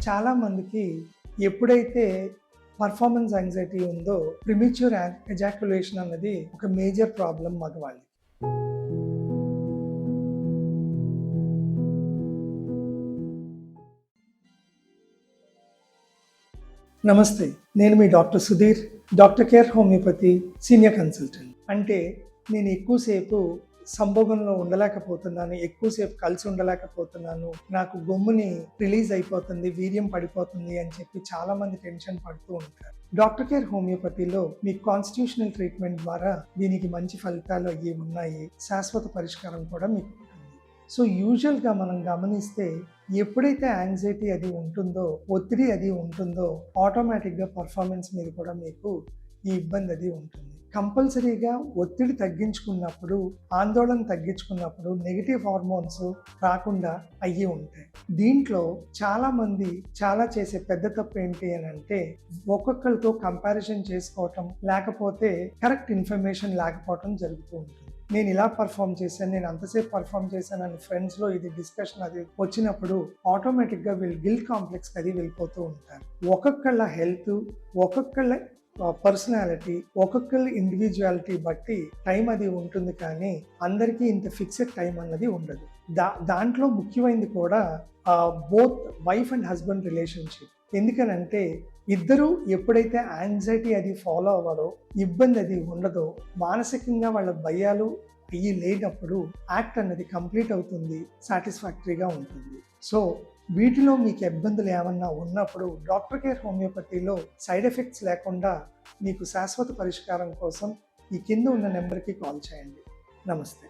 చాలామందికి ఎప్పుడైతే performance anxiety ఉందో ప్రిమిచ్యూర్ ఎజాక్యులేషన్ అన్నది ఒక మేజర్ ప్రాబ్లం మగవాళ్ళకి. నమస్తే, నేను మీ doctor Sudheer, doctor care homeopathy senior consultant. అంటే నేను ఎక్కువసేపు సంభోగంలో ఉండలేకపోతున్నాను, ఎక్కువసేపు కలిసి ఉండలేకపోతున్నాను, నాకు గొమ్ముని రిలీజ్ అయిపోతుంది, వీర్యం పడిపోతుంది అని చెప్పి చాలామంది టెన్షన్ పడుతూ ఉంటారు. డాక్టర్ కేర్ హోమియోపతిలో మీ కాన్స్టిట్యూషనల్ ట్రీట్మెంట్ ద్వారా దీనికి మంచి ఫలితాలు అయ్యి ఉన్నాయి, శాశ్వత పరిష్కారం కూడా మీకు ఉంటుంది. సో యూజువల్గా మనం గమనిస్తే ఎప్పుడైతే యాంగ్జైటీ అది ఉంటుందో, ఒత్తిడి అది ఉంటుందో, ఆటోమేటిక్గా పర్ఫార్మెన్స్ మీద కూడా మీకు ఈ ఇబ్బంది అది ఉంటుంది. కంపల్సరీగా ఒత్తిడి తగ్గించుకున్నప్పుడు, ఆందోళన తగ్గించుకున్నప్పుడు నెగిటివ్ హార్మోన్స్ రాకుండా అయ్యి ఉంటాయి. దీంట్లో చాలామంది చేసే పెద్ద తప్పు ఏంటి అని అంటే ఒక్కొక్కరితో కంపారిజన్ చేసుకోవటం, లేకపోతే కరెక్ట్ ఇన్ఫర్మేషన్ లేకపోవటం జరుగుతూ ఉంటుంది. నేను ఇలా పర్ఫామ్ చేశాను, నేను అంతసేపు పర్ఫామ్ చేశాను అని ఫ్రెండ్స్లో ఇది డిస్కషన్ అది వచ్చినప్పుడు ఆటోమేటిక్గా వీళ్ళు గిల్ట్ కాంప్లెక్స్కి అది వెళ్ళిపోతూ ఉంటారు. ఒక్కొక్కళ్ళ హెల్త్, ఒక్కొక్కళ్ళ పర్సనాలిటీ, ఒక్కొక్కళ్ళ ఇండివిజువాలిటీ బట్టి టైం అది ఉంటుంది, కానీ అందరికీ ఇంత ఫిక్స్డ్ టైం అన్నది ఉండదు. దాంట్లో ముఖ్యమైనది కూడా both wife and husband relationship. ఎందుకనంటే ఇద్దరు ఎప్పుడైతే యాంగ్జైటీ అది ఫాలో అవ్వరో, ఇబ్బంది అది ఉండదో, మానసికంగా వాళ్ళ భయాలు అయ్యి లేనప్పుడు యాక్ట్ అన్నది కంప్లీట్ అవుతుంది, సాటిస్ఫాక్టరీగా ఉంటుంది. సో వీటిలో మీకు ఇబ్బందులు ఏమన్నా ఉన్నప్పుడు డాక్టర్ కేర్ హోమియోపతిలో సైడ్ ఎఫెక్ట్స్ లేకుండా మీకు శాశ్వత పరిష్కారం కోసం ఈ కింద ఉన్న నెంబర్కి కాల్ చేయండి. నమస్తే.